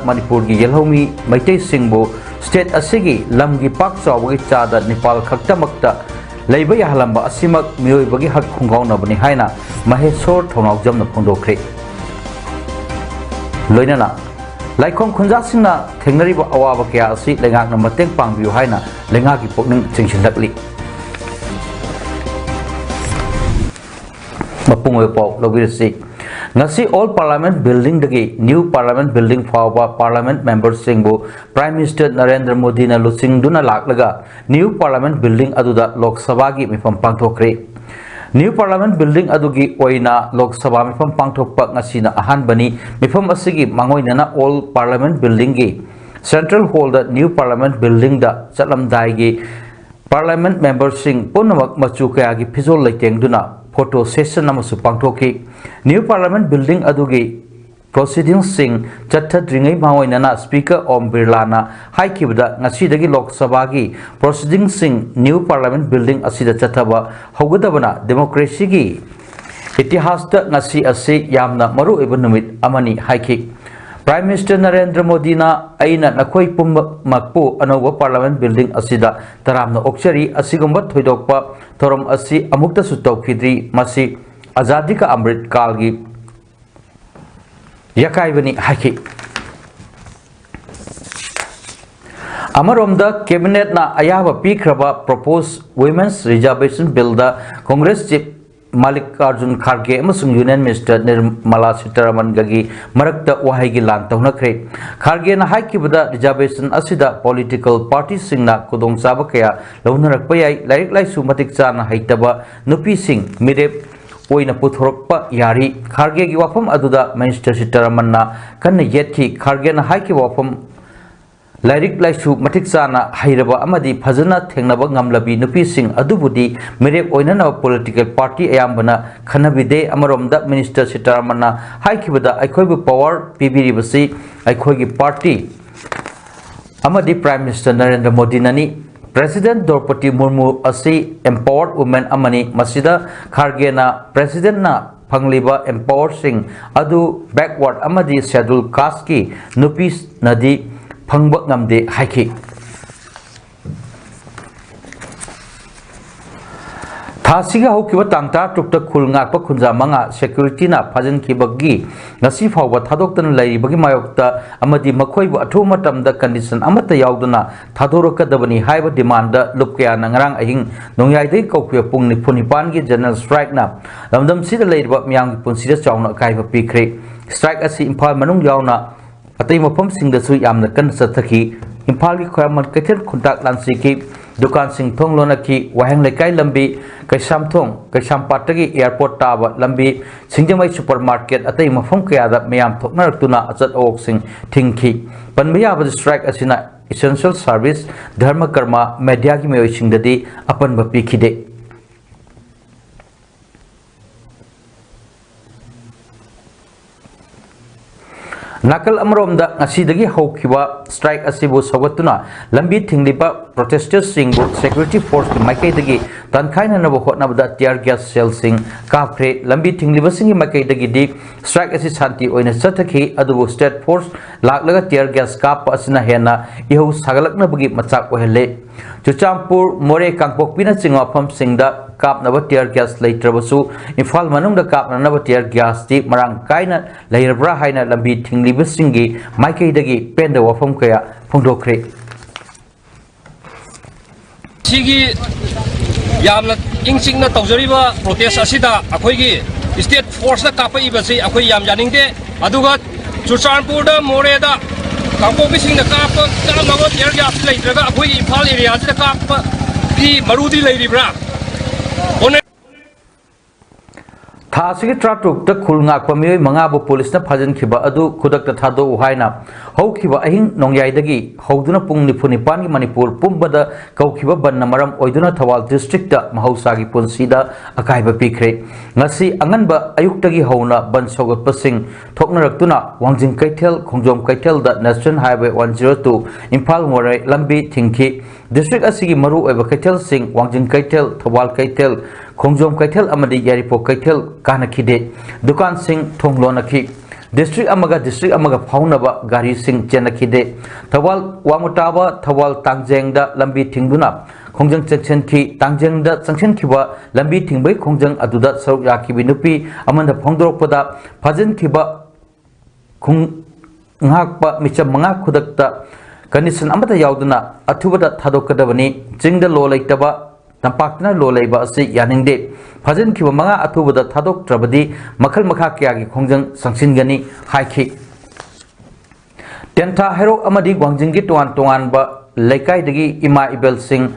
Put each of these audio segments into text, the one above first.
मणिपुर की येलहोमी मैतै सिंहबु स्टेट असिगी लमगी पाक चावगी चादा नेपाल खक्तमक्ता लैब याहलंबा असिमक मियोइबगी हक खुंगाउनबनि हाइना महेश्वर थौनावजमना फोंदोखरे लोइनना लाइखों खुंजासिंगना थेंगनरिबा अवाबा कया असि लेंगाकना मतेंग पांगबियु हाइना लेंगाकी पोकनिंग चिंगसिनलकलि मपुंगोय पाव लौबिरसि ngasi all parliament building dagi new parliament building fawba parliament members singbu prime minister Narendra Modi na lusing duna laklaga new parliament building aduda lok sabha gi mifam pangthokre new parliament building adugi oina lok sabha mifam pangthokpa ngasi na ahan bani mifam asigi mangoina na all parliament building gi central hall da new parliament building da chalam dai gi parliament members sing punamak machu kaya gi phizol leiteng duna photo session namasu pangthoki new parliament building adugi proceedings sing chatta dringai mahoina na speaker Om Birla na haikibda ngasi dagi lok sabha gi proceedings sing new parliament building asida chathaba hogadabana democracy gi itihas da ngasi ase yamna maru eba numit amani haiki Prime Minister Narendra Modi na aina nakoi pumakpu anoba parliament building asida taramna okchari asigumba thoidokpa thorom asi amukta sutokidri masi azadi ka amrit kalgi yakaibani haki Amaromda cabinet na ayaba pikraba proposed women's reservation bill da Congress chief Mallikarjun Kharge amasung Union Minister Nirmala Sitharaman gagi marakta wahai lan taunakre Kharge na haikibada reservation asida political parties singna kudong saba kaya launarakpa yai lairik laisu matik chana haitaba nupi sing mirep oina puthorokpa yari Kharge gi wafam aduda Minister Sitharaman na kanna yethi Kharge na haiki wafam Lairik laisu matik chana hairaba amadi phajana thengnaba ngamlabi nupi sing adubudi mirep oinana political party ayambana khanabide amaromda Minister Sitharaman na haikibada aikhoibu power pibiribasi aikhoigi party amadi Prime Minister Narendra Modi nani President Draupadi Murmu asi empowered women amani masida Kharge na President na pangliba empowered sing adu backward amadi scheduled caste ki nupi nadi phangba ngamde haiki thasiga hokiba tangta tukta khulngakpa khunja manga security na phajan khibagi ngasi phawba thadoktan lairibagi mayokta amadi makhoibu athu matamda condition amata yauduna thadorokadabani haiba demand da lupkya na ngarang ahing nongyai dei kokpya pung nipunipan gi general strike na lamdam sida lairiba myang gi punsida chawna kaiba pikre strike asi imphal manung yauna अतई मफम Singh दसु यामना कन सथकी इम्फाल की खोयामन कैथेल खुंटाक लांसी की दुकान सिंह थोंग लोना की वाहंग लेकाई लंबी कैसाम थोंग कैसाम पाटगी airport ताब लंबी सिंजमई सुपरमार्केट अतई मफम कयादा मयाम थोकनरक्तुना अचत ओक सिंह थिंगखी पनबया बद स्ट्राइक असिना एसेंशियल सर्विस धर्म कर्मा मीडिया की मेय सिंगददी अपन बपीखिदे Nakal amromda ngasidagi haukiba strike asibu sawatuna lambi thingliba protesters singbu security force ki makai dagi tankaina nabo hotnabda tear gas shell sing kapre lambi thingliba singi makai dagi di strike asi shanti oina chathaki adubu state force laklaga tear gas kap asina hena ihu sagalakna bagi machak ohele Chuchampur More Kangpokpina chingwa pham singda kapnaba tear gas leitrabasu Imphal manungda kapnaba tear gas ti marang kaina leirabra haina lambi thingliba singi maikei dagi penda wafam kaya phongdokre sigi yamna ingchingna tawjariba protest asida akhoigi state force na kapai basi akhoi yam janingde aduga Chuchampur da More da Kangpokpi singna kap nabo tear gas leitraga akhoi Imphal area sida kap di marudi leiribra Thasigi tratuk ta khulngak pamioi mangabu police na phajan khiba adu khudak ta thado uhaina haukiba ahing nongyai dagi hauduna pung nipuni pan gi Manipur pumbada kaukhiba banna maram oiduna Thawal district ta mahausa gi punsida akaiba pikre ngasi anganba ayuk tagi hauna ban sogot pasing thoknaraktuna Wangjing Kaithel Khongjom Kaithel da National Highway 102 Imphal More lambi thingki district asigi maru oiba Kaithel sing Wangjing Kaithel Thawal Kaithel Khongjom Kaithel amadi Yaripok Kaithel kana khide dukan sing thonglona khi district amaga faunaba gari sing chenakide thawal wamutaba thawal tangjeng da lambi thingduna khongjang section ki tangjeng da sanction khiba lambi thingbai khongjang aduda saruk yakibi nupi amanda phongdorokpada phajin khiba khung ngakpa micham manga khudakta condition amata yauduna athubada thadokadabani jingda lo laitaba tampakna lo laiba asi yaningde phajin khiba manga athubada thadok trabadi makhal makha kya gi khongjang sanction gani haiki tenta hero amadi gwangjing gi tuan ba laikai dagi ima ibel sing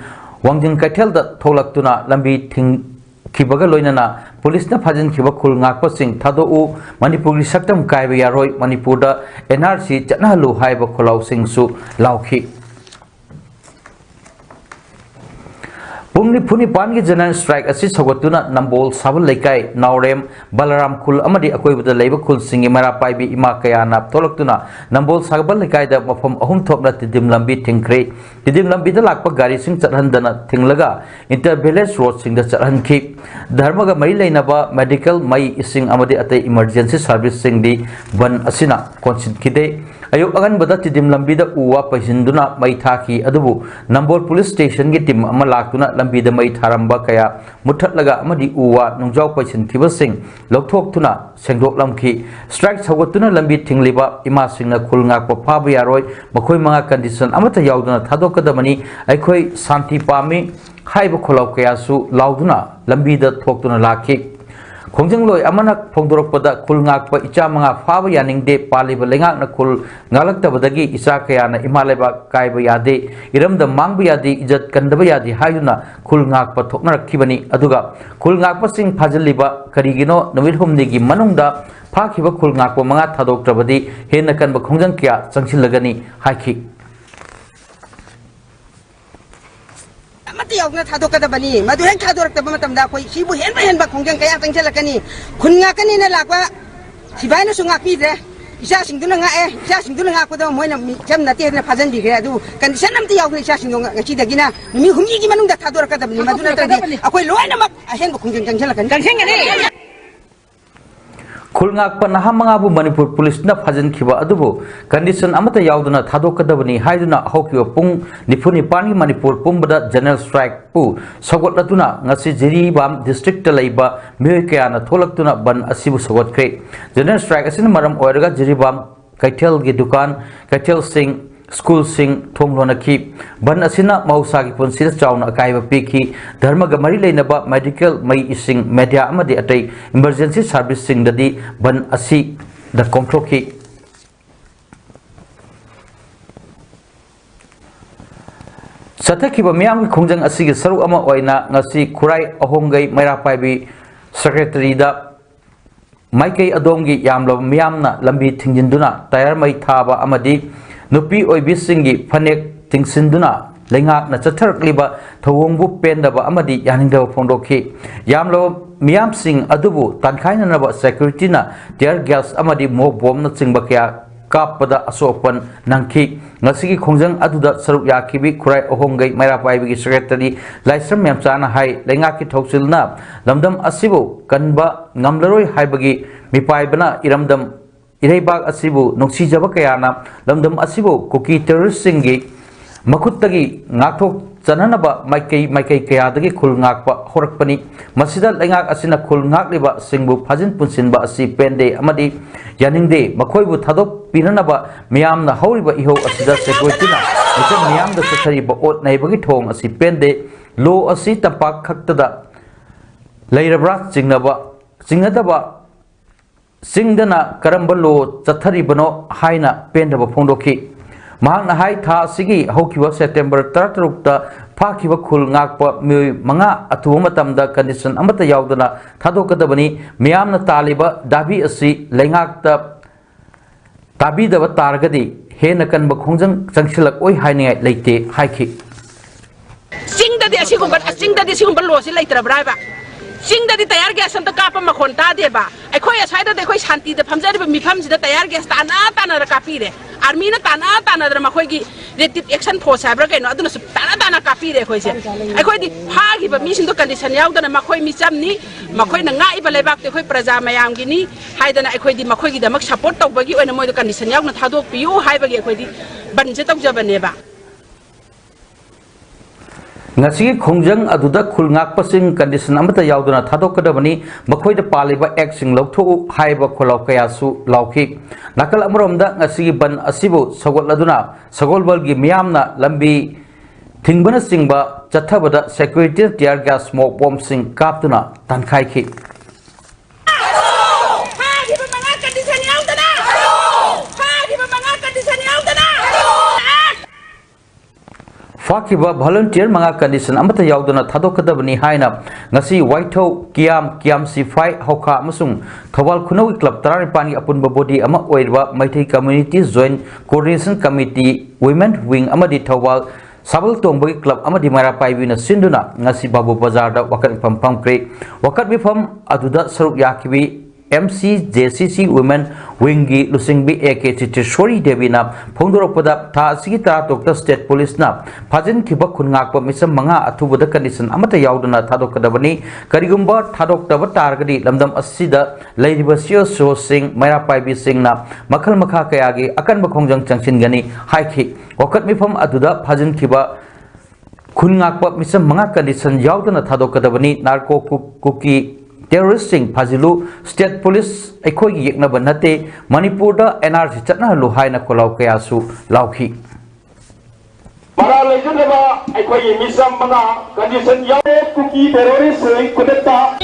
wangjing kaithel da tholaktuna lambi thing khibaga loinana police na phajin khiba khul ngakpa sing thado u manipur ri saktam kaiba yaroi manipur da NRC chana lu haiba kholau sing su lauki Pungni puni pangi general strike asi sogotuna nambol sabal lekai naurem balaram khul amadi akoi buda leiba khul singi mara paibi ima kaya na toloktuna nambol sabal lekai da mafam ahum thokna tidim lambi thingkre tidim lambi da lakpa gari sing charhandana thinglaga inter village road sing da charhanki dharmaga mai leinaba medical mai ising amadi atai emergency service sing di ban asina konsin kide ayo agan bada tidim lambi da uwa paisinduna mai thaki adubu nambol police station gi tim ama laktuna lambi da mai tharamba kaya muthatlaga amadi uwa nungjau paisin thibasing lokthok sengdok lamki strike sawatuna lambi thingliba ima singna khulnga ko phabu yaroi makhoi manga condition amata yauduna thadokadamani aikhoi santi pami haiba kholau kaya su lauduna lambi da thoktuna lakhi khongjang loi amana phongdorokpada khulngakpa icha manga phaba yaningde paliba lengakna khul ngalaktabadagi isa kayana imalaiba kaiba yade iramda mangba yade ijat kandaba yade hayuna khulngakpa thoknarakhibani aduga khulngakpa sing phajaliba karigino numit humnigi manungda phakhiba khulngakpa manga thadoktrabadi henna kanba khongjang kya changsilagani haiki yaukna thadokadabani madu hen thadorktaba matamda khoi sibu henba khongjang kaya tangchalakani khunga kani na lakwa sibaina sunga pidre isa singduna nga isa singduna nga koda moina jam na te na phajan bigre adu condition amti yaukna isa singduna ngachi dagina mi humgi gi manung da thadorkadabani madu na tadi akoi loina mak hen khongjang tangchalakani tangchengani khulngakpa nahamangabu manipur police na phajan khiba adubu condition amata yauduna thadokadabani haiduna hokiwa pung nifuni pani manipur pumbada general strike pu sogotlatuna ngasi jiribam district ta leiba mekayana tholaktuna ban asibu sogotkre general strike asin maram oiraga jiribam kaithel gi dukan kaithel sing school sing thonglona ki ban asina mausa gi ponsida chauna akaiba piki dharma ga mari leinaba medical mai ising media amadi atai emergency service sing dadi ban asi da control ki sathaki ba miyam gi khongjang asi gi saru ama oina ngasi khurai ahomgai maira paibi secretary da maikai adomgi yamlo miyamna lambi thingjinduna tayar mai thaba amadi nupi oibisingi phanek tingsinduna lengak na chatharakliba thawongbu pendaba amadi yaningdaba phongdokhi yamlo miyam sing adubu tankhainanaba security na tear gas amadi mob bomb na chingba kya kappada asopan nangki ngasigi khongjang aduda saruk yakibi khurai ohongai maira paibi secretary laisram memchana hai lengaki thoksilna lamdam asibu kanba ngamlaroi haibagi mipaibana iramdam Ireibag asibu noksijaba kayana lamdam asibu kuki terrorist singi makuttagi ngakthok chananaba maikai kayadagi khul ngakpa horakpani masida lengak asina khul ngakliba singbu phajin punsinba asi pende amadi yaningde makhoibu thadok pinanaba miyamna hauriba iho asida securityna mita miyamda sathariba ot naibagi thong asi pende lo asi tampak khaktada leirabra chingnadaba Singdana karambalo chatharibano haina pendaba phongdokhi mahakna hai tha sigi hokiwa September 36 ta phakiwa khul ngakpa mi manga athu matamda condition amata yaudana thadokadabani miyamna taliba dabi asi lengakta tabidaba targadi hena kanba khongjang changsilak oi hainingai leite haiki singdadi asigumba losi leitra braiba singdadi tayar gas anta kapa makhon ta deba akhoi asaida de khoi shanti de phamjari ba mifam sida tayar gas tana ra kapire army na tana ra makhoi gi रेटिव action force है कहीं ताना ताना copy अखोसे अखोदी फागिब मीसिंदो condition यावदना मखोई मिचमनी मखोइना गाइब लेबाक अखोई प्रजा मयामगिनी हाइदना अखोदी मखोइगिदमक सपोर्ट तौबगी ओइना मोइदो कंडीशन यावना थादोकपियु हाइबगी अखोदी बनजे तौजबनेबा ngasi khongjang aduda khulngakpasing condition amata yauduna thadokadabani makhoida paliba action lokthu haiba kholaw kaya su lawki nakal amromda ngasi ban asibu sagolladuna sagolbalgi miyamna lambi thingbana singba chathabada security tear gas smoke bomb sing kaptuna tankhai Fakiba volunteer manga condition amata yauduna thadokadabani haina ngasi waitho kiam sifai hoka amasung thawal khunawi club tarani apunba body ama oirwa maithai community joint coordination committee women wing amadi thawal sabal tongbagi club amadi mara paibina sinduna ngasi babu bazar da wakat pam kre wakat bifam aduda saruk yakibi MCJCC Women Wingi Lusingbi AK Shori Devina Pongdoropada Tha Sigita Dr. State Police na Pajin Kiba Khungakpa Misam Manga Atubada condition Amata Yaudana Thadokadabani Karigumba Thadokdaba Targadi Lamdam Asida Laidibasio So Sing Mara Paibi Sing na Makal Makha Kayagi Akan Bakongjang Changshin Gani Haiki Wakat Mifam Aduda Pajin Kiba Khungakpa Misam Manga condition Yaudana Thadokadabani Narco Cookie terroristing Fazilu State Police Ekoi Yekna Banate Manipur NRC Chatna Luhaina Kolau Kayasu Lauki Mara Legendaba Ekoi Misam Mana condition Yawe Cookie terrorist Kudeta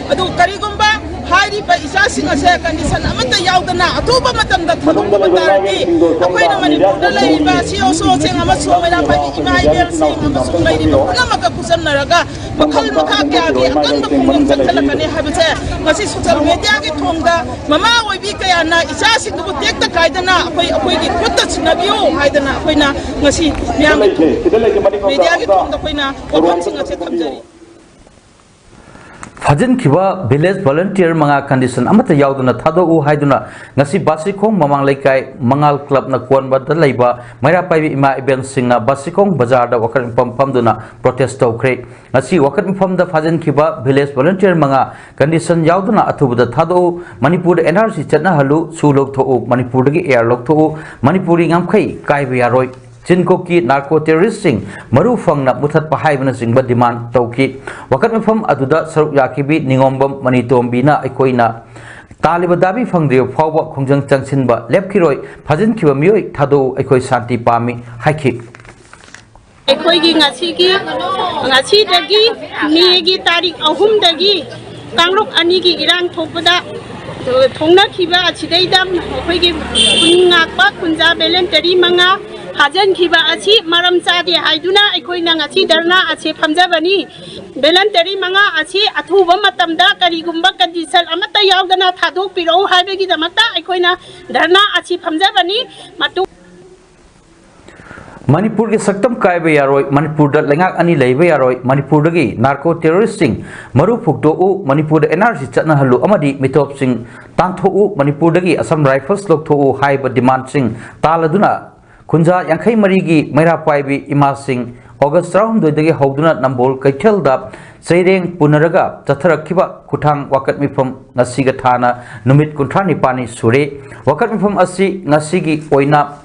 Adu Karigumba Hari ba isa singa se condition amata yaudana atuba matamda thadumba tarati akoina manipur da lai ba sio so sing ama so mera pa ima ibel sing ama so lai ri na maka kusam naraga makhal makha kya gi akan ba kung chakhala kane habse masi social media gi thongda mama oi bi kaya na isa sing bu tek ta kaidana akoi gi khutta chinabiyo haidana akoina ngasi myam media gi thongda koina oban singa se thamjari Fajin Kiba village volunteer manga condition amata yauduna thado u haiduna ngasi basikong mamang laikai mangal club na kuan ba dalaiba maira paibi ima event singna basikong bazar da wakat pam duna protest tawkre ngasi wakat pam da Fajin Kiba village volunteer manga condition yauduna athubuda thado Manipur NRC chatna halu sulok tho Manipur gi air lok tho Manipuri ngamkhai kaibi yaroi Chinkoki narco terroristing maru fangna muthat pahai bana singba demand tauki wakat mafam aduda saruk yakibi ningombam manitombi na aikoina taliba dabi fangde phawba khongjang changsinba lepkhiroi Fajin Kiba mioi thado aikoi santi pami haiki aikoi gi ngasi dagi ni gi tarik ahum dagi kangrok ani gi irang thokpada thongna khiba achidaidam aikoi gi khungakpa khunja voluntary manga Hajan Kiba achi maram chadi haiduna aikoina ngasi darna achi phamjabani voluntary manga achi athuba matamda karigumba condition amata yaudana thadok piro haibegi damata aikoina darna achi phamjabani matu Manipur ki saktam kaiba yaroi Manipur da lengak ani leiba yaroi Manipur gi narco terroristing maru phukdo u Manipur NRC chatna halu amadi mitop sing tantho u Manipur gi Assam Rifles lok tho u haiba demand sing taladuna Kunja Yankai Marigi Maira Paibi Ima Singh August round dagi Hauduna Nambol Kaitel da Saireng Punaraga Tatarakiba Kutang Wakat Mifam Nasiga Thana Numit Kuntrani Pani Sure Wakat Mifam Asi Nasigi Oina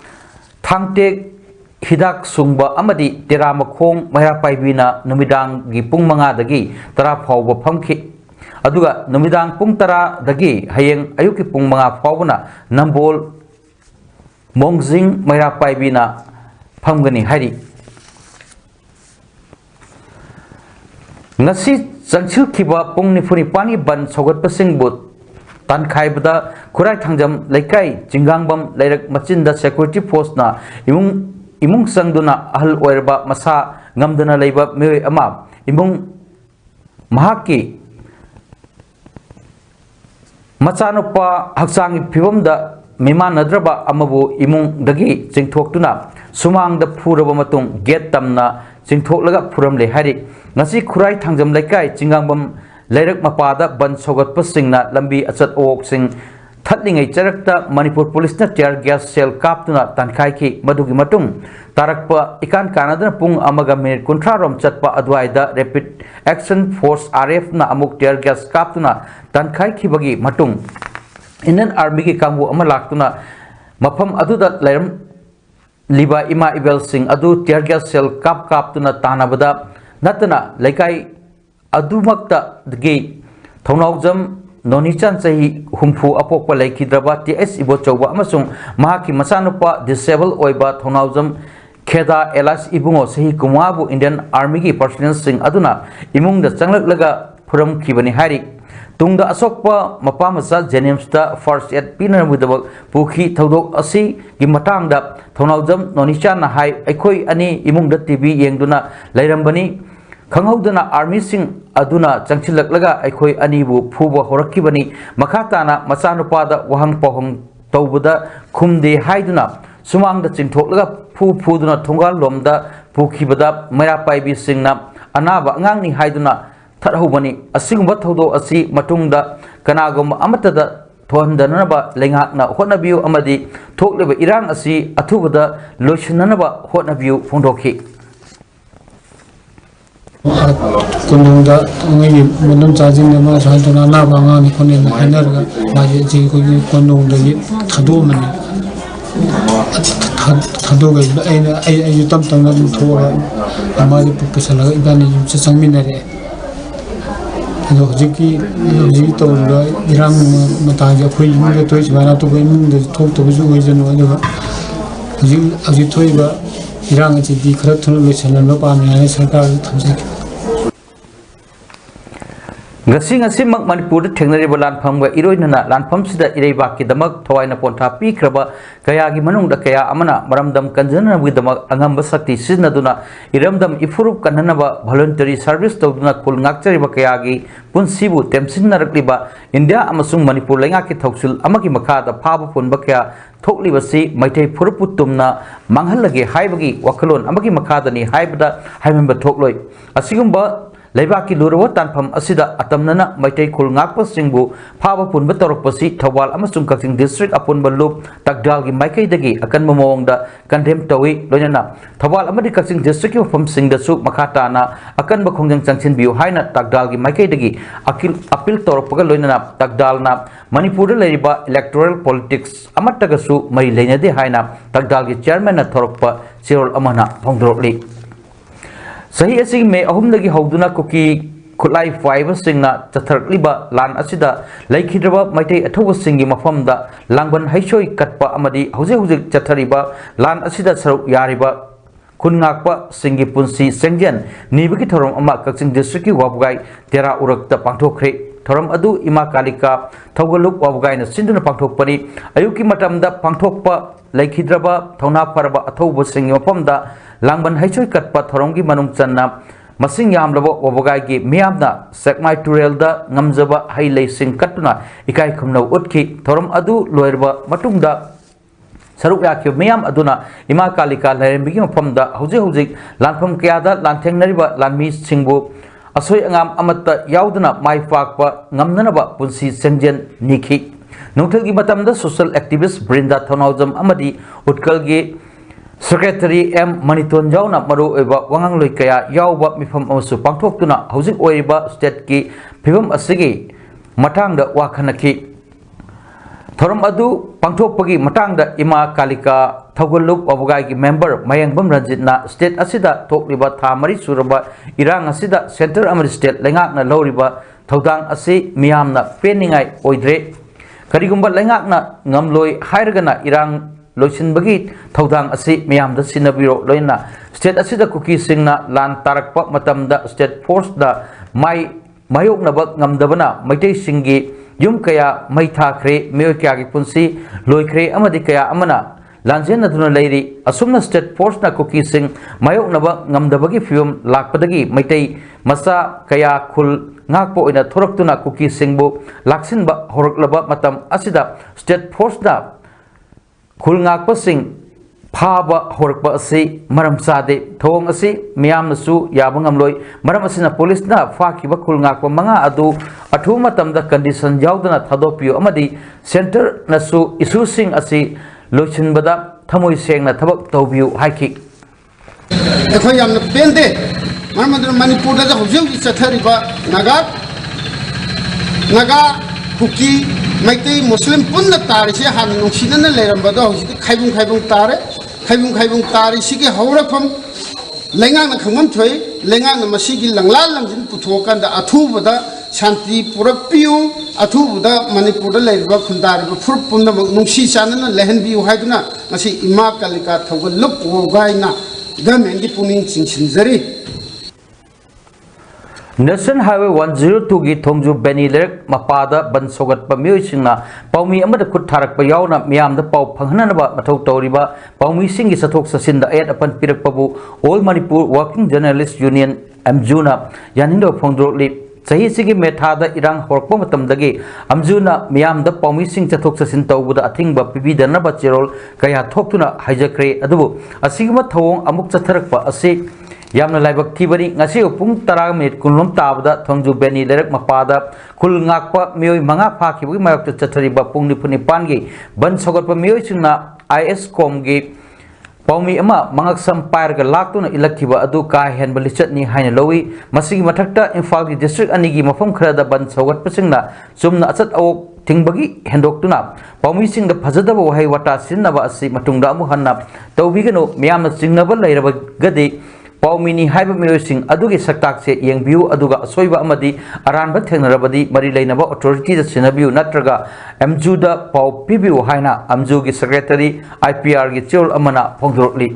Thangte Hidak Sungba Amadi Teramakong Maira Paibina Numidang Gipung Manga dagi Tara Pauba Pamki Aduga Numidang Pung Tara dagi Hayeng Ayuki Pung Manga Paubuna Nambol Mongjing Maira Paibina Pamgani Hari Ngasi Zangchil Kiba Pung Nifuni Pani Ban Sogot Pasing But Tan Kaibada Kurai Tangjam Laikai Jingangbam Lairak Machinda Security Force na Imung Sangduna Ahal Oirba Masa Ngamdana Laiba Mewe Ama Imung Mahaki Machanupa Haksangi Pivamda Miman Nadraba Amabu Imung Dagi Jingthoktuna Sumang the Puraba Matung Get Tamna Jingthoklaga Puram Le Hari Nasi Kurai Tangjam Laikai Jingangbam Lairak Mapada Ban Sogot Pasingna Lambi Achat Ok Sing Thatlingai charakta Manipur police na tear gas cell kaptuna tankhai ki madugi matung tarakpa ikan kanadana pung amaga minute kuntra rom chatpa adwaida rapid action force RF na amuk tear gas kaptuna tankhai ki bagi matung Indian Army ki kangbu ama laktuna mafam aduda lairam liba ima ibel sing adu tear gas cell kaptuna tanabada natana laikai adumakta ge thonawjam Nonichan sahi humfu apokpa laikhidraba TS ibo chawba amasung mahaki masanupa disable oiba thonaujam kheda elas ibungo sahi kumwabu Indian Army ki personnel sing aduna imungda changlaklaga phuram khibani hari tungda asokpa mapamasa Jenims da first aid pinner mudabak pukhi thodok asi gi matangda thonaujam Nonichan na hai aikoi ani imungda TV yengduna lairambani Khanghaudana army sing aduna changchilaklaga aikoi anibu phuba horakibani makhatana machanupada wahang pohong tawbuda khumde haiduna sumangda chingthoklaga phuduna thongal lomda pukhibada mera paibi singna anaba angangni haiduna tharhubani asigumba thodo asi matungda kanagum amatada thohandanaba lengakna hotnabiu amadi thokleba irang asi athubada loishananaba hotnabiu phondokhi Kundungda ngi munum charging nama saltuna na banga ni kone na hanarga laje ji ko ni kundungda ni thado mani thado ga ai tam tam na thoga amari pukasala ga ibani se sangminare ado jiki ji to la irang mata ja khoi mu ga toi chwana to ga mu de thok to ju ga jeno ado ji toi ba irang ji di khara thun lo chana no pa me sarkar thamse ngasi mak Manipur thengnariba lanpham ga iroinana lanpham sida ireiba ki damak thawaina pontha pikraba kaya gi manungda kaya amana maramdam kanjana wi damak angamba sakti siznaduna iramdam ifurup kanhanaba voluntary service tawduna kul ngakchariba kaya gi punsibu temsinnarakliba India amasung Manipur lenga ki thoksul amagi makhada phaba punba kaya thoklibasi maithai furupu tumna manghallage haibagi wakhalon amagi makhadani haibada haimemba thokloi asigumba Leibaki Lurawa Tanpam Asida Atamnana Maitai Kul Ngakpa Singbu Pava Punba Torokpasi Thawal Amasung Kaksing District Apun Balup Takdalgi Maikai Dagi akan memawangda Kandhem Tawi Loyana Thawal Amadi Kaksing District Pam Singdasu Makhatana akan bakhongjang changchin biu haina Takdalgi Maikai Dagi apil Torokpaga Loyana Takdalna Manipur Leriba Electoral Politics Amatagasu Mai Lenade haina Takdalgi Chairman na Torokpa Sirol Amana Phongdrokli Sahi asing me ahumdagi hauduna kuki khulai faiba singna chatharliba lan asida laikhidraba maitai athoba singi mafamda langban haishoi katpa amadi hauze chathariba lan asida saruk yariba khungakpa singi punsi sengjen nibaki thorom ama Kaksing district ki wabgai tera urakta pangthokre thorom adu ima kalika thogaluk wabgai na sinduna pangthokpani ayuki matamda pangthokpa laikhidraba thona parba athoba singi mafamda Langban haishoi katpa thoronggi manung channa masing yamlabo wabagai gi miyamna sekmai turelda ngamjaba hailei sing katuna ikai khumnau utki thorom adu loirba matungda saruk yakyo miyam aduna ima kalika lairembigi mafamda hauji lanpham kayada lanthengnariba lanmi singbu asoi angam amatta yauduna mai fakpa ngamnanaba punsi sengjen nikhi nungthalgi matamda social activist Brinda Thonaujam amadi utkalgi Secretary M. Maniton Jauna Maru Eba Wangang Loi Kaya Yauba Mifam Amasu Pangthok Tuna Housing Oiba State Ki Pibam Asigi Matang da Wakanaki Thorom Adu Pangthok Pagi Matang da Ima Kalika Thoguluk Wabugai Ki Member Mayang Bam Ranjit na State Asida Tok Liba Thamari Suraba Irang Asida Center Amari State Lengak na Loriba Thodang Asi Miyam na Peningai Oidre Karigumba Lengak na Ngamloi Hairgana Irang Loisin bagi thaudang asi miyam da sinabiro loina state asida kuki singna lan tarakpa matamda state force da mayok na bak ngamdabana maitei singi yum kaya mai thakre meoi kya gi punsi loikre amadi kaya amana lanjen aduna leiri asumna state force na kuki sing mayok na bak ngamdabagi film lakpadagi maitei masa kaya khul ngakpo ina thoraktuna kuki singbu laksin ba horoklaba matam asida state force da Khulngakpa sing phaba horakpa asi maram sade thong asi miyam nasu yabangam loi maram asina police na fakiba khulngakpa manga adu अथु मतमदा condition यावदना थादोपियो अमदी centre नसु issue सिंग असि लोइसिनबदा थमोइ सेंगना थबक तौबियो हाइकि अखोय यामना पेंदे मरमदर मणिपुर दा हौजौ चथरिबा नागा कुकी मैतै मुस्लिम पुन्ना तारिसे हान नुसिनना लेरमबदा हौजि खाइबुं तारि सिगे हौरफम लेंगांना खंगम थोय लेंगांना मसिगी लंगला लंजिन पुथोकंदा अथुबदा शांति पुरपियो अथुबदा मणिपुर दा लेरबा खुंदारिबा फुर पुन्ना नुसी चानना लेहनबियो हाइदुना ngasi इमा कालिका थौगल लुक वगाइना गवर्नमेंट की पुनिंग चिंसिनजरी नेशनल हाईवे 102 की थोंजु बेनीलेक मपादा बन सोगत पमियोसिंगना पाउमी अमद खुद थारक यावना मियामदा पाउ फंगननबा मथौ तौरिबा पाउमी सिंगी सथोक ससिंदा एट अपन पिरकपबु all Manipur working journalist union एमजूना यानिंदो फोंद्रोली सही सिगी मेथादा इरांग होरकपो मतमदगी अमजूना मियामदा पाउमी सिंग चथोक ससिन तौबुदा अथिंगबा पिबिदनबा चेरोल कया थोक्तुना हाइजक्रे अदुबु असिगमा थौंग अमुक चथरकपा असि यामना लाइबक थीबनी ngasi पुंग 10 मिनट कुनलम ताबदा थोंजु बेनी लेरक मपादा खुल ngakpa मियोय मंगा फाखिबुगी मायक चथरिबा पुंग निपुनि पानगी बन सगतपा मियोय सिंगना आईएस कॉम गी पाउमी अमा मंगक सम पायरगा लाक्तुना इलक्खिबा अदु का हेनबा लिचतनी हाइना लौई मसिगी मथक्ता इम्फाल की डिस्ट्रिक्ट अनिगी मफम खरदा बन सगतपा सिंगना चुमना अचत अवोक थिंगबगी हेंडोक्तुना पाउमी सिंगदा फजदबा वहाय वाटा सिन्नबा असि मतुंगदा अमु हन्ना तौबिगनो मियामना चिंगनबा लेरबगदि पाउमिनी हाइब मियोसिंग अदुगी सक्ताक से येंबियु अदुगा असोइबा अमदी अरानबा थेंगनरबदी मरि लेनबा अथॉरिटी दा सिनबियु नत्रगा एमजू दा पाउ पिबियु हाइना एमजू की सेक्रेटरी आईपीआर की चोल अमना फोंदोरली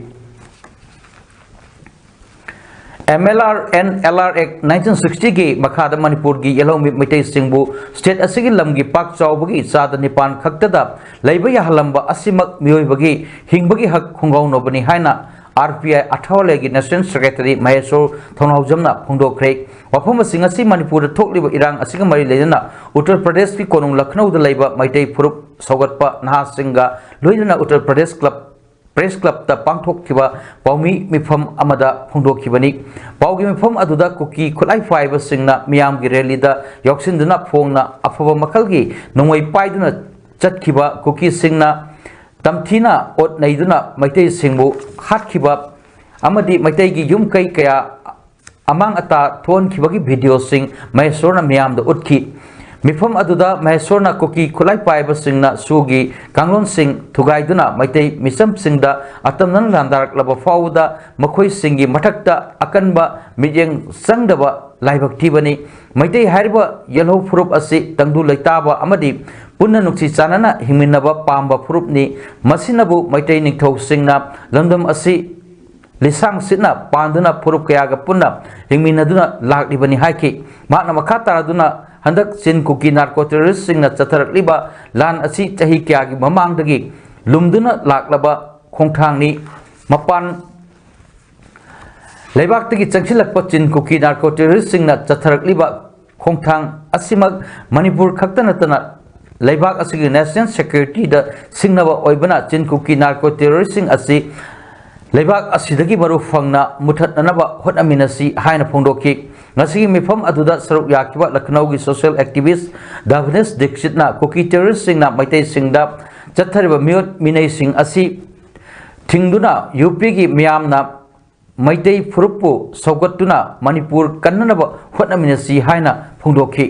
MLR and LR Act 1960 की मखादा मणिपुर की येलोमी मिटै सिंबु स्टेट असिगी लमगी पाक चाउबगी चादा निपान खक्तदा लैबा याहलंबा असिमक मियोइबगी हिंगबगी हक खुंगाउनोबनी हाइना RPI अठावले की नेशनल सेक्रेटरी महेश्वर थोनाउजमना फोंदोखरे वफम सिंगसी मणिपुर थोकलिबा इरांग असिगा मरि लेजना उत्तर प्रदेश की कोनुंग लखनऊ दा लैबा मैतै फुरुप सौगतपा नहा सिंगा लोइना Uttar Pradesh club press club ता पांगथोखिबा पाउमी मिफम अमदा फोंदोखिबनी पाउगी मिफम अदुदा कुकी खुलाई फाइबा सिंगना मियाम की रैली दा यौक्सिनदुना फोंगना अफबा मखलगी नोंगै पाइदुना चटखिबा कुकी सिंगना तमथीना ओट नैदुना मैतै सिंबु हाटखिबा अमदी मैतै की युम कै कया अमांग अता थोनखिबगी वीडियो सिंग महेश्वरना मियामदा उठखि मिफम अदुदा महेश्वरना कुकी खुलाई पाइबा सिंगना सुगी कांगलोन सिंग थुगाइदुना मैतै मिसम सिंगदा अतमनन लांदारकलबा फाउदा मखोइ सिंगी मठक्ता अकनबा मिजेंग संगदबा लाइबक थीबनी मैतै हारिबा येलो फुरुप असि तंगदु लैताबा अमदी पुन्ना नुक्सी चानना हिमिनबा पांबा फुरुपनी मसिनबु मैतै निथौ सिंगना लंदम असि लिसांग सिना पांदुना फुरुप कयागा पुन्ना हिमिनदुना लाक्लिबनी हाइकि माना मखा तारदुना हंदक चिन कुकी नार्को टेररिस्ट सिंगना चथरकलिबा लान असि चही कयागी ममांगदगी लुमदुना लाक्लबा खोंथांगनी मपान लेबाक्तगी चंगसिलकपा चिन कुकी नार्को टेररिस्ट सिंगना चथरकलिबा खोंथांग असिमक मणिपुर खक्ता नतना लेबाक असिगी नेशनल सिक्योरिटी दा सिंगनबा ओइबना चिन कुकी नार्को टेररिस्ट सिंग असि लेबाक असिदगी मरु फंगना मुथतनबा होटअमिनसी हाइना फोंदोखि ngasi mifam aduda saruk yakiba Lucknow की सोशल एक्टिविस्ट दावनेस दीक्षितना कुकी टेररिस्ट सिंगना मैतै सिंगदा चथरिबा मियोट मिनै सिंग असि थिंगदुना यूपी की मियामना मैतै फुरुपु सौगतुना मणिपुर कन्ननबा होटअमिनसी हाइना फोंदोखि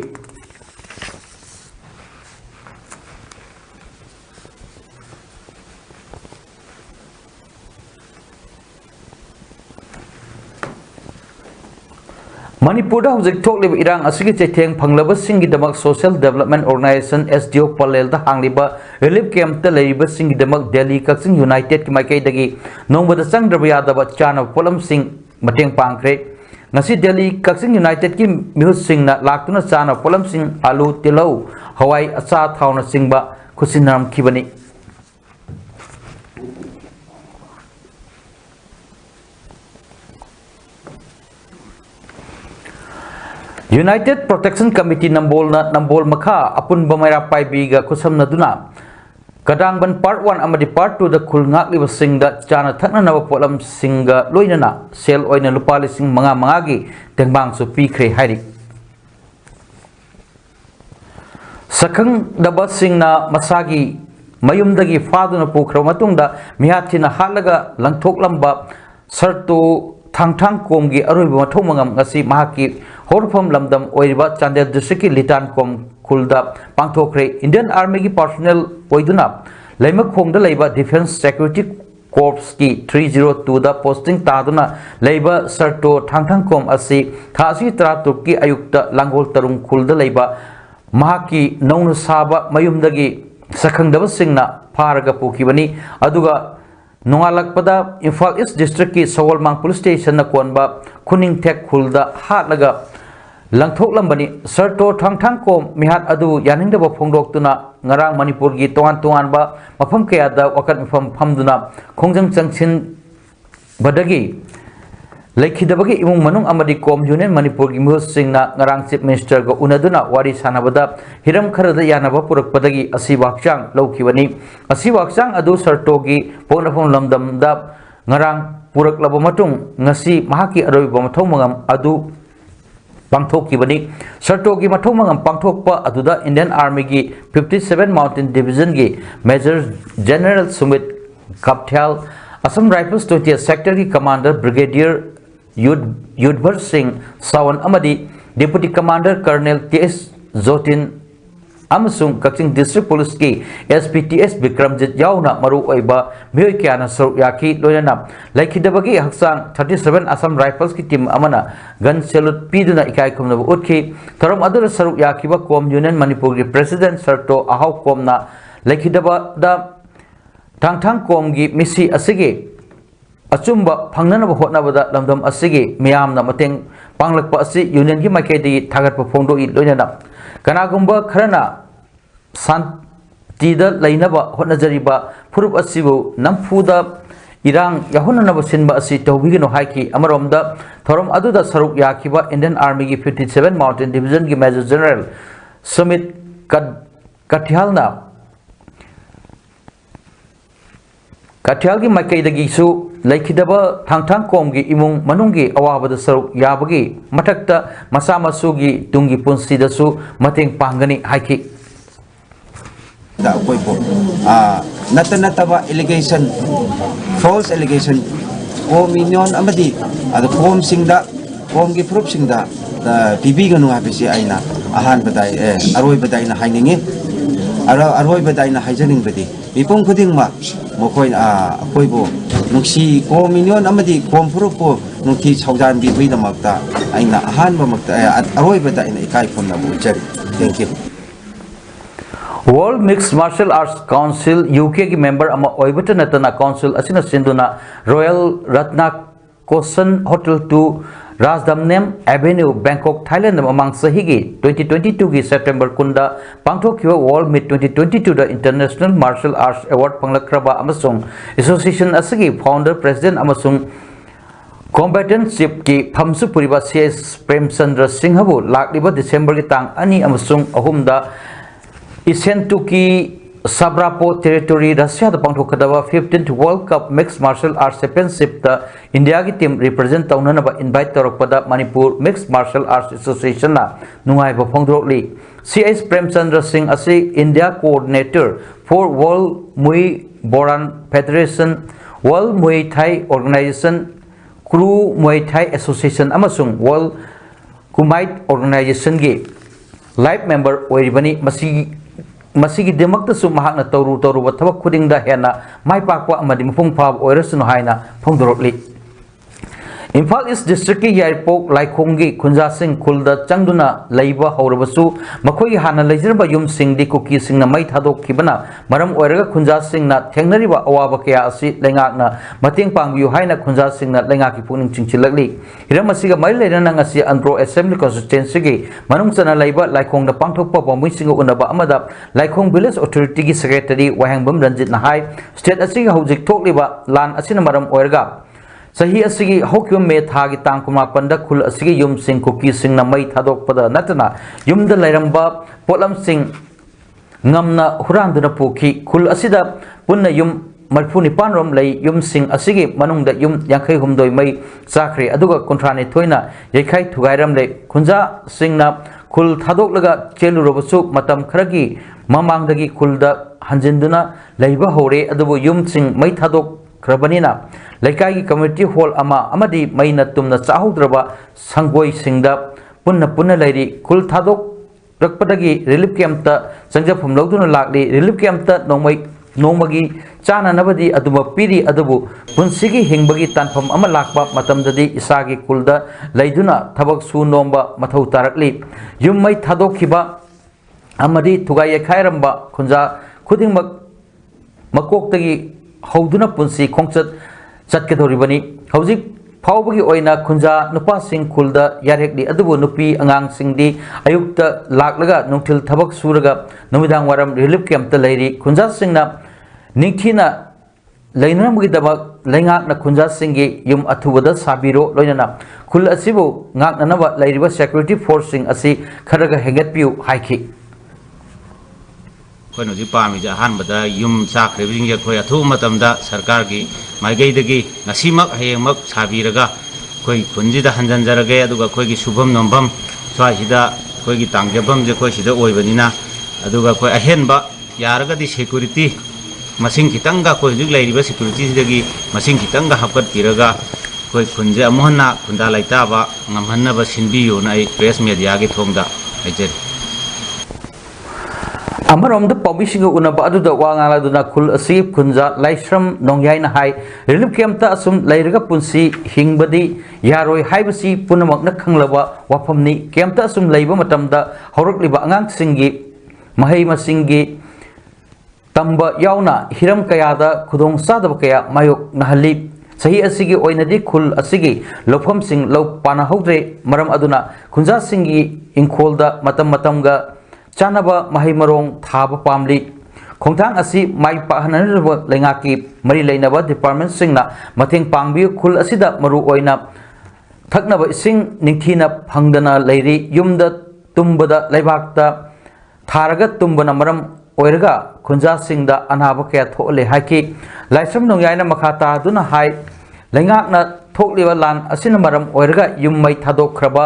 मणिपुर हौजिक थोकलिब इरांग असिगी चैथेंग फंगलबसिंगिदमक सोशल डेवलपमेंट ऑर्गेनाइजेशन SDO पलेलदा हांगलिबा रिलीफ कैंप ता लेरिबसिंगिदमक दिल्ली कक्सिंग यूनाइटेड की माइकैदगी नोंबदा चंगद्रबा यादबा चानब पोलम सिंह मतेंग पांखरे ngasi दिल्ली कक्सिंग यूनाइटेड की मिहुत सिंगना लाक्तुना चानब पोलम सिंह आलू तिलौ हवाई अचा थावना सिंगबा खुसिनाम खिबनी यूनाइटेड प्रोटेक्शन कमिटी नंबोल मखा अपुन बमैरा पाइबीगा खुसमनदुना कदांगबन पार्ट 1 अमदी पार्ट 2 द खुलंगाक्लिबा सिंगदा चाना थकननबा पोलम सिंगा लोइनना सेल ओइना लुपा लिसिंग 5 गी तेंबांगसु पीख्रे हाइरि sakangdabasingna masagi mayumdagi faduna pukra matungda mihatina halaga langthoklamba sarto thangthang komgi aroiba mathomangam ngasi mahaki horpham lamdam oiriba Chandel district ki litan kom khulda pangthokre Indian Army ki personnel oiduna leimak khongda leiba Defense Security Corps ki 302 da posting taduna leiba sarto thangthang kom asi thasi tratuk ki ayukta langol tarung khulda leiba mahaki naunu saba mayumdagi sakangdabasingna pharaga pukibani aduga nongalakpada Imphal East District ki Sawalmang Police Station na konba Kuning Thek khulda hatlaga langthoklambani sarto thangthang kom mihat adu yaningdaba phongdoktuna ngarang Manipur gi tongan ba mafam kayada wakat mafam phamduna khongjang changchin badagi Laikhidabagi imung manung amadi kom Union Manipur gi muhsingna ngarang Chief Minister go unaduna wari sanabada hiram kharada yanaba purakpadagi asiwakchang lawkibani asiwakchang adu sartogi ponafon lamdamda ngarang puraklaba matung ngasi mahaki aroiba mathomangam adu pangthokibani sartogi mathomangam pangthokpa aduda Indian Army gi 57 Mountain Division gi Major General Sumit Kapthal Assam Rifles 20th Sector ki Commander Brigadier Yudhvar Singh Sawan amadi Deputy Commander Colonel T.S. Zotin amasung Kaching District Police ki SPTS Bikramjit yauna maru oiba mioi kyana saruk yaki loinana laikhidabagi haksang 37 Assam Rifles ki team amana gun salute piduna ikai khumna utki tharam adura saruk yakiba kom Union Manipur ki President Sarto ahau komna laikhidaba da thangthang kom gi misi asigi achumba phangnana hotnabada lamdam asigi miyamna mateng panglakpa asi union gi maikedi thagatpa phongdo I loinana kanagumba kharana santida lainaba hotnajariba furup asibu namfuda irang yahunanaba sinba asi tawbigino haiki amaromda thorom aduda saruk yakiba Indian Army gi 57 Mountain Division gi Major General Sumit Kathialna Kathial gi maikaidagi su laikhidaba thangthang komgi imung manunggi awabada saruk yabagi mathakta masa masugi tungi punsidasu mateng panggani haiki da koi po nataba allegation false allegation kominion amadi adu kom singda komgi proof singda bibi ganu habisi aina ahan badai aroi badai na hainingi aroi badai na haijaning badi ipong khuding ma mokoi koi bo nungsi kominion amadi kom proof po nungki chawjan bi bui damakta aina ahan ba makta aroi badai na ikai phonna bu chari thank you World Mixed Martial Arts Council UK ki member ama oibata natana council asina sinduna Royal Ratnakosan Hotel 2 Rajdamnem Avenue Bangkok Thailand amang sahigi 2022 ki September kunda pangthokhiba World Meet 2022 da International Martial Arts Award panglakraba amasung association asigi founder president amasung combatant-ship ki phamsu puriba CS Premchandra Singh habu lakliba December ki tang ani amasung ahumda Isentuki Sabrapo territory Russia the pangthokadaba 15th World Cup Mixed Martial Arts Championship the India ki team represent taunanaba invite torokpada Manipur Mixed Martial Arts Association na nungai ba phongdrokli CS Premchandra Singh asi India coordinator for World Muay Boran Federation World Muay Thai Organization Crew Muay Thai Association amasung World Kumite Organization gi live member oiribani masigi demakta su mahakna toru bathabak khudingda hena mai pakwa amadi mphung phab oirasunu haina phongdorokli Imphal East District ki Yaipok Laikhonggi Khunja Singh khulda changduna leiba hawrabasu makhoi hana leijirba yum sing di kuki sing na mai thadok khibana maram oiraga Khunja Singh na thengnariba awaba kya asi lengakna mating pangbiu haina Khunja Singh na lengaki puning chingchilakli hiram asiga mai leirana ngasi Andro Assembly Constituency gi manung chana leiba Laikhong da pangthokpa bomui singa unaba amada Laikhong Village Authority gi Secretary Wahangbam Ranjit na hai state asiga hojik thokliba lan asina maram oiraga Sahi asigi hokyum me thagi tang kuma panda khul asigi yum sing kuki sing na mai thadok pada natana yum da lairamba polam sing ngamna huranduna pukhi khul asida punna yum marphuni panrom lei yum sing asigi manungda yum yankhai humdoi mai chakri aduga kontrani thoina yekhai thugairam le khunja singna khul thadoklega chelurabasu matam kharagi mamangdagi khulda hanjinduna leiba hore adubu yumsing mai thadok krabanina laikai community hall ama amadi maina tumna chahudraba sangoi singda punna lairi khul thadok rakpadagi relief camp ta sangjapum logduna lakli relief camp ta nongmagi chana nabadi aduba piri adubu punsigi hingbagi tanpam ama lakpa matamdadi isagi kulda laiduna thabak su nomba mathau tarakli yummai thadokhiba amadi thugai khairamba khunja khudingmak makoktagi hauduna punsi khongchat chatkedoribani hojik फाउबगी ओइना खुंजा नुपा सिंह खुलदा यारेकली अदुबु नुपी अंगांग सिंगदी अयुक्ता लाकलगा नुंथिल थबक सुरगा नुमिदांग वारम रिलीफ कैंप त लैरी खुंजा सिंगना निंगथीना लैनरमगी दबक लैंगाकना खुंजा सिंगी युम अथुबदा साबिरो लोइनाना खुल असिबु ngaकननबा लैरिबा सिक्युरिटी फोर्स सिंग असि खरगा हेंगतपिउ हाइखि कोई नजी पामी जा हानबदा युम साख्रेबिंग या कोई अथु मतमदा सरकार की माइगैदगी नसीमक हयेमक साबिरगा कोई खुंजिदा हंजनजरगे अदुगा कोई की शुभम नंबम स्वाहिदा कोई की तांगेबम जे कोई सिदा ओइबनिना अदुगा कोई अहेनबा यारगदी सिक्युरिटी मसिंग खितंगा कोई जुग लैरिबा सिक्युरिटी सिदगी मसिंग खितंगा हपत तिरगा कोई खुंजे अमहना खुंदा लैताबा ngамहन्नबा सिनबियो नाइ प्रेस मीडिया की थोंगदा हाइजेरी Amarom the publishing unaba aduda wangala duna khul asip khunja laisram nongyaina hai relief camp ta asum lairaga punsi hingbadi yaroi haibasi punamak na khanglaba wafamni camp ta asum leiba matamda horokliba angang singi mahai masingi tamba yauna hiram kayada khudong sadaba kaya mayok nahali sahi asigi oinadi khul asigi lofam sing lo pana hogre maram aduna khunja singi ingkholda matamga chanaba mahai marong thaba pamli khongthang asi mai pahananaba lengaki mari leinaba department singna matheng pangbi khul asida maru oina thaknaba sing ningthina phangdana leiri yumda tumbada leibakta tharaga tumbana maram oiraga khunja singda anaba kya thole haki laisam nongyaina makhata duna hai lengakna thokliba lan asina maram oiraga yummai thadokraba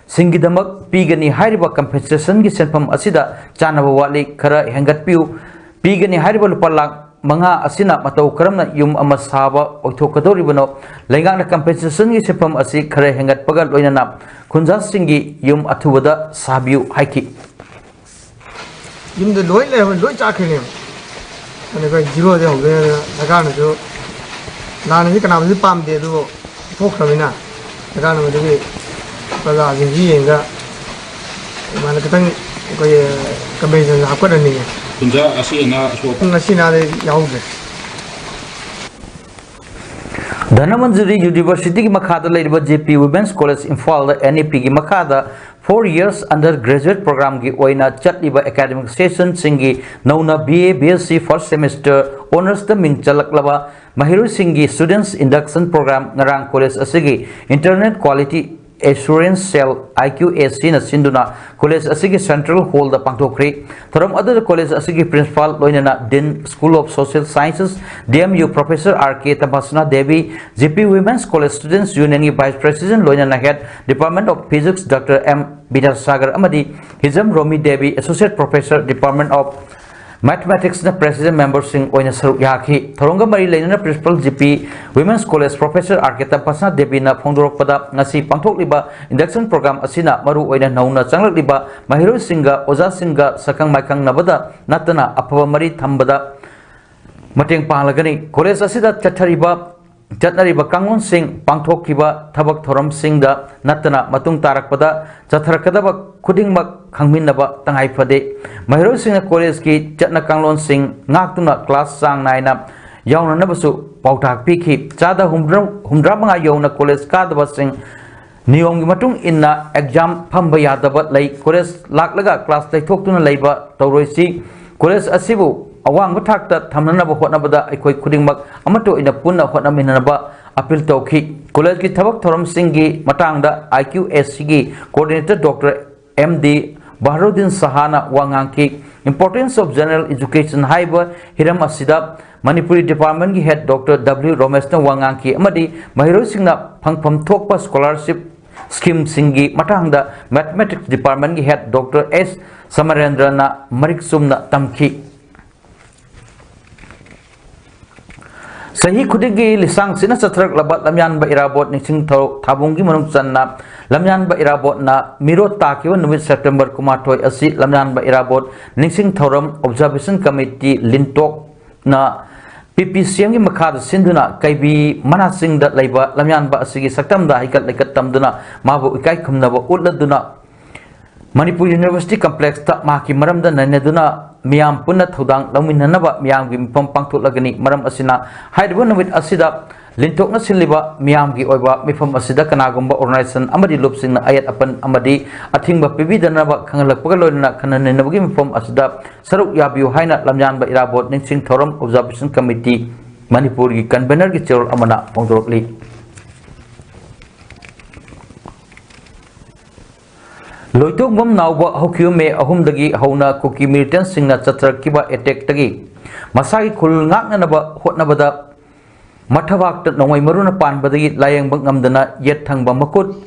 Singidamak pigani hariba compensation gi senpam asida chanaba wali khara hengatpiu pigani hariba lupalak manga asina matau karamna yum amasaba othokadoribano lengana compensation gi senpam asi khara hengat pagal loinana khunja singi yum athubada sabiu haiki yum de loi le loi cha khine ane ko zero de hoge daga na jo na ni kana bi pam de do phokramina daga na de pada jadi enga mana ketang koy combination apa dah ni kunja asina de yauge Dhanamanjari University ki makhada laiba JP Women's College Imphal NEP ki makhada 4 years undergraduate program ki oina chatliba academic session singi nauna BA BSc first semester honors the ming chalaklaba mahiru singi students induction program ngarang college asigi internet quality assurance cell IQAC na sinduna college asigi central hall da pangthokri thoram other college asigi principal loinana dean school of social sciences DMU professor RK Tabasna Devi GP Women's College students union ki vice president loinana head department of physics Dr M Bidar Sagar amadi Hizam Romi Devi associate professor department of mathematics na president member sing oina saru yaki thoronga mari leinana principal GP Women's College professor RK Tabasna Devi na phongdorok pada ngasi pangthokliba induction program asina maru oina nauna changlakliba mahiru singa oja singa sakang maikang nabada natana apaba mari thambada mateng panglagani college asida chatnariba kangon sing pangthokkiba thabak thoram singda natana matung tarakpada chatharakadaba khudingmak khangminnaba tangai phade mahiru singa college ki chatna kanglon sing ngaktuna class sang naina yauna nabasu pautak pikhi chada humdra manga yauna college kadaba sing niyom gi matung inna exam phamba yadaba lei college laklaga class laithoktuna leiba tawroisi college asibu awang bathakta thamnanaba hotnabada aikoi khudingmak amato ina punna hotnaminaba appeal tawkhi college ki thabak thoram singi matangda IQAC gi coordinator Dr MD Baharuddin Sahana Wangangki importance of general education haiba hiram asida Manipuri department ki head Dr W Romesna Wangangki amadi mahiru singna phangpham thokpa scholarship scheme singi matangda mathematics department gi head Dr. S Samarendrana mariksumna tamki Sahi khudigi lisang sina satrak labat lamyan ba irabot ningsing thabungi manung channa lamyan ba irabot na miro takiwa numit September kumatoi asi lamyan ba irabot ningsing thoram observation committee lintok na PPCM gi makhad sinduna kaibi manasing da laiba lamyan ba asigi saktam da hikat lekat tamduna mabu ikai khumna ba utladuna Manipur University Complex ta maki maram da naneduna miyam punna thodang laminhanaba miyam gi mipam pangtholagani maram asina haidbu numit asida lintokna sinliba miyam gi oiba mifam asida kanagumba organization amadi lupsingna ayat apan amadi athingba pibidanaba khangalakpaga loina khananenabagi mifam asida saruk yabiu haina lamyan ba irabot ningsing thoram observation committee Manipur gi convener gi cherol amana pongdorokli Loitok bom nauba hokyu me ahum dagi hauna kuki militant singna chatra kiba attack tagi masagi khul ngak na ba hotna bada mathawak ta nongoi maruna pan badagi layang bang ngamdana yet thangba makut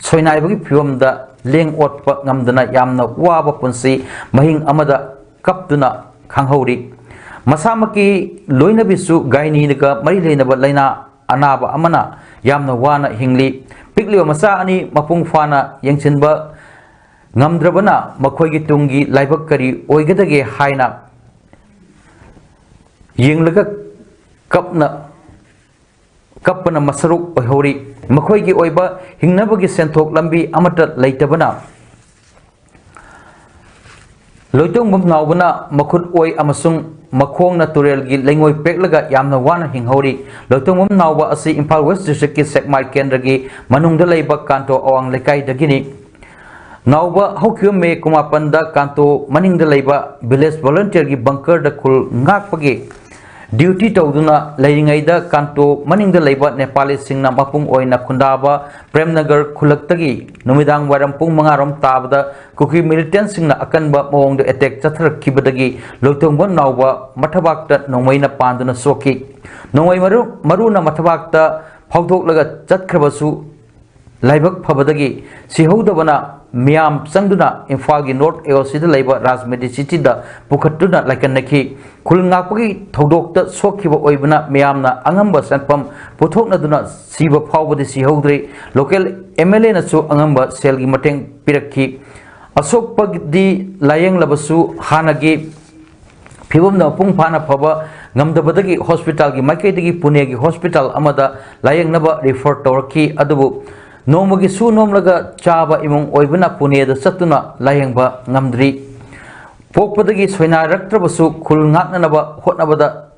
soinai bagi phiom da leng ot pa ngamdana yamna waba punsi mahing amada kaptuna khanghauri masamaki loina bisu gaini daga mari leina ba laina anaba amana yamna wana hingli pikliwa masa ani mapung fana yengchinba ngamdrabana makhoi tungi laibak kari oigadage haina yenglaga kapna masaruk oihori makhoi gi oiba hingnabagi senthok lambi amata leitabana loitong bum naubana makhut oi amasung makhong na turel gi lengoi peklaga yamna wana hinghori loitong bum nauba asi Imphal West District ki Sekmai Kendra gi manungda leiba kanto awang lekai dagini Nauba hokyu me kumapanda kanto maning da laiba village volunteer gi bunker da khul ngak pagi duty tawduna lairingai da kanto maning da laiba Nepali singna mapung oina khundaba Premnagar khulaktagi numidang waram pung mangarom tabda kuki militant singna akanba mawong da attack chathar kibadagi loitongbo nauba mathabakta nongmaina panduna soki nongmai maruna mathabakta phawdok laga chatkhrabasu laibak phabadagi sihodabana Miam sangduna Imphal North AOC da laiba Rajmedi City da pukhatuna laikannaki khulngakpagi thodokta sokhiba oibana miamna angamba sanpam puthokna duna siba phawbadi sihodre local MLA na chu angamba selgi mateng pirakhi asokpagdi layeng labasu hanagi phibumna pung phana phaba ngamdabadagi hospital gi maikaidagi Pune gi hospital amada layeng naba refer tawrki adubu Nomagi su nomlaga chaba imong oibana Pune da satuna layengba ngamdri pokpadagi soina raktrabasu khul ngaknanaba hotnabada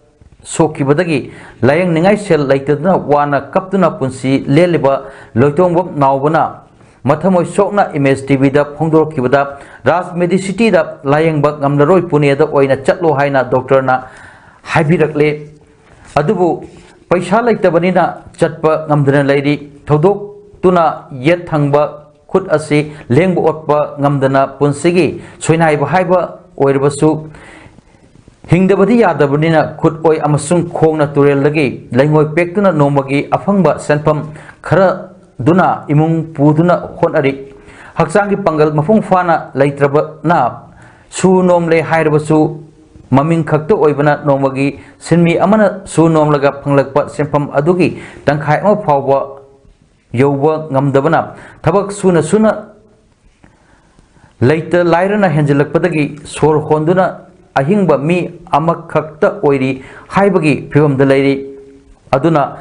sokibadagi layeng ningai sel laitaduna wana kaptuna punsi leliba loitongbob naubana mathamoi sokna image TV da phongdorkibada Rajmedi City da layengba ngamlaroi Pune da oina chatlo haina doctor na haibirakle adubu paisa laitabani chatpa ngamdana lairi thodok tuna yet thangba khut asi lengbu otpa ngamdana punsigi soinai ba haiba oirbasu hingdabadi yadabanina khut oi amasung khongna turel lagi laingoi pektuna nomagi afangba senpam khara duna imung puduna honari haksangi pangal mafung fana laitraba na su nomle hairbasu maming khakta oibana nomagi sinmi amana su nomlaga phanglakpa senpam adugi tangkhai ma phawba Yoba ngamdabana thabak suna laita lairana henjelakpadagi sor honduna ahingba mi amakhakta oiri haibagi phibamda lairi aduna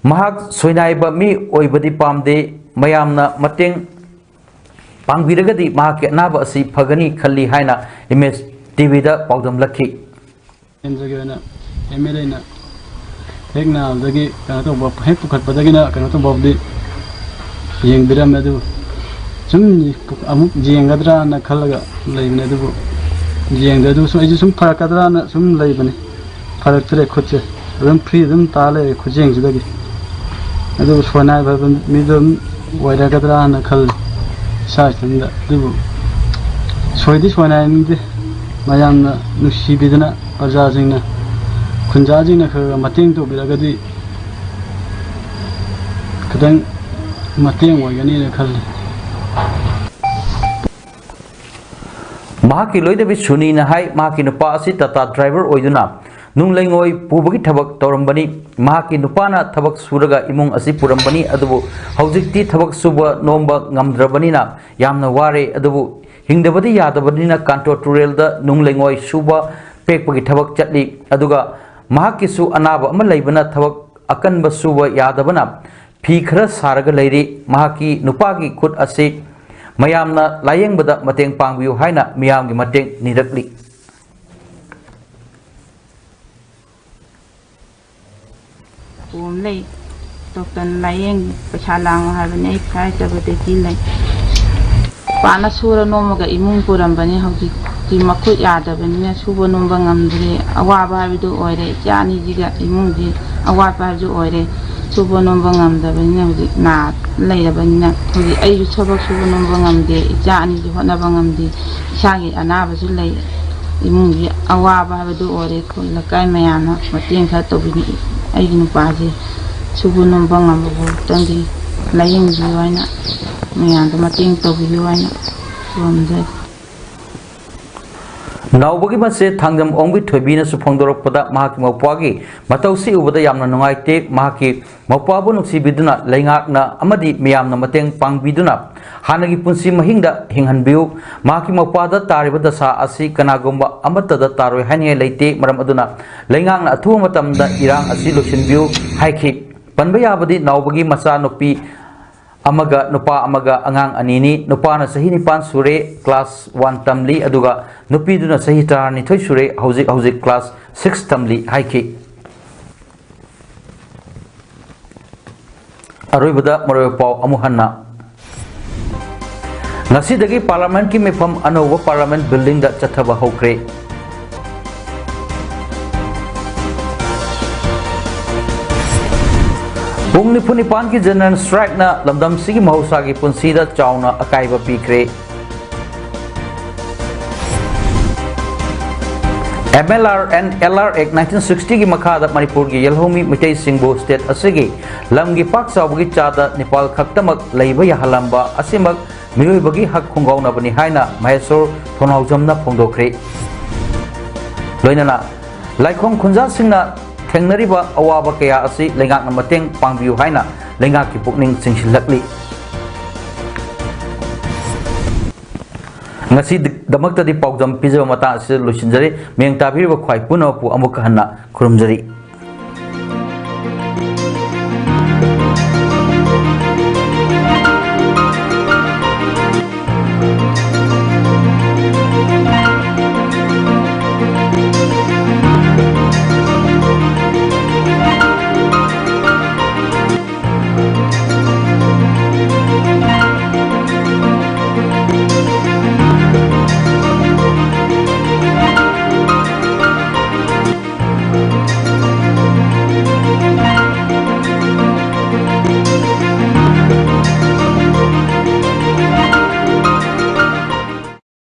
mahak soinaiba mi oibadi pamde mayamna mateng pangbiragadi mahak naba asi phagani khalli haina image TV da pawdam lakhi enjagena MLA na Hekna dagi kanato bob hek pukat padagi na kanato bob di yeng biram na du sum amuk jeng gadra na khalaga lai na du jeng da du sum ai sum farak gadra na sum lai bane farak tre khoche ram free dum tale khojeng ji dagi adu sona ba mi dum waira gadra na khal sa sam da du soidi sona ni de mayam na nusi bidana parja jing na kunjaji na kha mating to biragadi kadang ꯃꯇꯦꯡ ꯑꯣꯏꯒꯅꯤꯅ ꯈꯜꯂꯤ ꯃꯍꯥꯛꯀꯤ ꯂꯣꯏꯗꯕꯤ ꯁꯨꯅꯤꯅ ꯍꯥꯏ ꯃꯍꯥꯛꯀꯤ ꯅꯨꯄꯥ ꯑꯁꯤ ꯇꯥꯇꯥ ꯗ꯭राꯏꯚꯔ ꯑꯣꯏꯗꯨꯅ ꯅꯨꯡꯂꯩꯉꯣꯏ ꯄꯨꯕꯒꯤ ꯊꯕꯛ ꯇꯧꯔꯝꯕꯅꯤ ꯃꯍꯥꯛꯀꯤ ꯅꯨꯄꯥꯅ ꯊꯕꯛ ꯁꯨꯔꯒ ꯏꯃꯨꯡ ꯑꯁꯤ ꯄꯨꯔꯝꯕꯅꯤ ꯑꯗꯨꯕꯨ ꯍꯧꯖꯤꯛꯇꯤ ꯊꯕꯛ ꯁꯨꯕ ꯅꯣꯝꯕ ꯉꯝꯗ꯭ꯔꯕꯅꯤꯅ ꯌꯥꯝꯅ ꯋꯥꯔꯦ ꯑꯗꯨꯕꯨ ꯍꯤꯡꯗꯕꯗꯤ ꯌꯥꯗꯕꯅꯤꯅ ꯀꯥꯟꯇꯣ ꯇꯨꯔꯦꯜꯗ ꯅꯨꯡꯂꯩꯉꯣꯏ ꯁꯨꯕ ꯄꯦꯛꯄꯒꯤ ꯊꯕꯛ ꯆꯠꯂꯤ ꯑꯗꯨꯒ ꯃꯍꯥꯛꯀꯤꯁꯨ ꯑꯅꯥꯕ ꯑꯃ ꯂꯩꯕꯅ ꯊꯕꯛ ꯑꯀꯟꯕ ꯁꯨꯕ ꯌꯥꯗꯕꯅ ꯐꯤ ꯈꯔ ꯁꯥꯔꯒ ꯂꯩꯔꯤ ꯃꯍꯥꯛꯀꯤ ꯅꯨꯄꯥꯒꯤ ꯈꯨꯠ ꯑꯁꯤ ꯃꯌꯥꯝꯅ ꯂꯥꯌꯦꯡꯕꯗ ꯃꯇꯦꯡ ꯄꯥꯡꯕꯤꯌꯨ ꯍꯥꯏꯅ ꯃꯤꯌꯥꯝꯒꯤ ꯃꯇꯦꯡ ꯅꯤꯔꯛꯂꯤ ꯄꯣꯝ ꯂꯩ ꯗꯣꯛꯇꯔ ꯂꯥꯌꯦꯡ ꯄꯩꯁꯥ ꯂꯥꯡꯉꯣ ꯍꯥꯏꯕꯅꯤ ꯑꯩ ꯐꯥꯏꯖꯕꯗꯒꯤ ꯂꯩ ꯄꯥꯅ ꯁꯨꯔ ꯅꯣꯝꯃꯒ ꯏꯃꯨꯡ ꯄꯨꯔꯝꯕꯅꯤ ꯍꯧꯖꯤꯛꯇꯤ ꯃꯈꯨꯠ ꯌꯥꯗꯕꯅꯤꯅ ꯁꯨꯕ ꯅꯣꯝꯕ ꯉꯝꯗ꯭ꯔꯦ ꯑꯋꯥꯕ ꯍꯥꯏꯕꯗꯨ ꯑꯣꯏꯔꯦ ꯏꯆꯥ ꯑꯅꯤꯁꯤꯒ ꯏꯃꯨꯡꯁꯤ ꯑꯋꯥꯠꯄ ꯍꯥꯏꯕꯗꯨ ꯑꯣꯏꯔꯦ ꯁꯨꯕ ꯅꯣꯝꯕ ꯉꯝꯗꯕꯅꯤꯅ ꯍꯧꯖꯤꯛ ꯂꯩꯔꯕꯅꯤꯅ ꯍꯧꯖꯤꯛ ꯑꯩꯁꯨ ꯊꯕꯛ ꯁꯨꯕ ꯅꯣꯝꯕ ꯉꯝꯗꯦ ꯏꯆꯥ ꯑꯅꯤꯁꯨ ꯍꯣꯠꯅꯕ ꯉꯝꯗꯦ ꯏꯁꯥꯒꯤ ꯑꯅꯥꯕꯁꯨ ꯂꯩ ꯏꯃꯨꯡꯒꯤ ꯑꯋꯥꯕ ꯍꯥꯏꯕꯗꯨ ꯑꯣꯏꯔꯦ ꯈꯨꯜ ꯂꯩꯀꯥꯏ ꯃꯌꯥꯝꯅ ꯃꯇꯦꯡ ꯈꯔ ꯇꯧꯕꯤꯅꯤ ꯑꯩꯒꯤ ꯅꯨꯄꯥꯁꯦ ꯁꯨꯕ ꯅꯣꯝꯕ ꯉꯝꯕꯐꯥꯎꯇꯪꯗꯤ ꯂꯥꯌꯦꯡꯕꯤꯌꯨ ꯍꯥꯏꯅ ꯃꯌꯥꯝꯗ ꯃꯇꯦꯡ ꯇꯧꯕꯤꯌꯨ ꯍꯥꯏꯅ ꯈꯨꯔꯨꯝꯖꯩ ꯅꯥꯎꯕꯒꯤ ꯃꯆꯦ ꯊꯥꯡꯖꯝ ꯑꯣꯡꯕꯤ ꯊꯣꯏꯕꯤꯅꯁꯨ ꯐꯣꯡꯗꯣꯔꯛꯄꯗ ꯃꯍꯥꯛꯀꯤ ꯃꯧꯄ꯭ꯋꯥꯒꯤ ꯃꯇꯧꯁꯤ ꯎꯕꯗ ꯌꯥꯝꯅ ꯅꯨꯡꯉꯥꯏꯇꯦ ꯃꯍꯥꯛꯀꯤ ꯃꯧꯄ꯭ꯋꯥꯕꯨ ꯅꯨꯡꯁꯤꯕꯤꯗꯨꯅ ꯂꯩꯉꯥꯛꯅ ꯑꯃꯗꯤ ꯃꯤꯌꯥꯝꯅ ꯃꯇꯦꯡ ꯄꯥꯡꯕꯤꯗꯨꯅ ꯍꯥꯟꯅꯒꯤ ꯄꯨꯟꯁꯤ ꯃꯍꯤꯡꯗ ꯍꯤꯡꯍꯟꯕꯤꯌꯨ ꯃꯍꯥꯛꯀꯤ ꯃꯧꯄ꯭ꯋꯥꯗ ꯇꯥꯔꯤꯕ ꯗꯁꯥ ꯑꯁꯤ ꯀꯅꯥꯒꯨꯝꯕ ꯑꯃꯠꯇꯗ ꯇꯥꯔꯣꯏ ꯍꯥꯏꯅꯤꯡꯉꯥꯏ ꯂꯩꯇꯦ ꯃꯔꯝ ꯑꯗꯨꯅ ꯂꯩꯉꯥꯛꯅ ꯑꯊꯨꯕ ꯃꯇꯝꯗ ꯏꯔꯥꯡ ꯑꯁꯤ ꯂꯣꯏꯁꯤꯟꯕꯤꯌꯨ ꯍꯥꯏꯈꯤ ꯄꯟꯕ ꯌꯥꯕꯗꯤ ꯅꯥꯎꯕꯒꯤ ꯃꯆꯥꯅꯨꯄꯤ amaga nupa amaga angang anini nupa na sahi nipan sure class 1 tamli aduga nupi duna sahi tarani thoi sure hauzik class 6 tamli haiki aroibada maroy pau amuhanna ngasi dagi parliament ki mefam anowa parliament building da chathaba hokre Bung Nipunipan ki general strike na lamdam sigi mahausa ki punsida chauna akaiba pikre. MLR and LR Act 1960 ki makhada Manipur ki Yelhomi Mitai Singbo state asigi lamgi pak sawgi chada Nepal khaktamak leiba yahalamba asimak miroi bagi hak khungauna bani haina Mahesor Thonaujamna phongdokre. Loinana Laikhong Khunja Singna Tengnariba awaba kaya asi lengak na mateng pangbiu haina lengak ki pukning singsilakli ngasi damakta di paujam pijaba mata asi lusinjari meng tabiriba khwai punapu amuk hanna khurumjari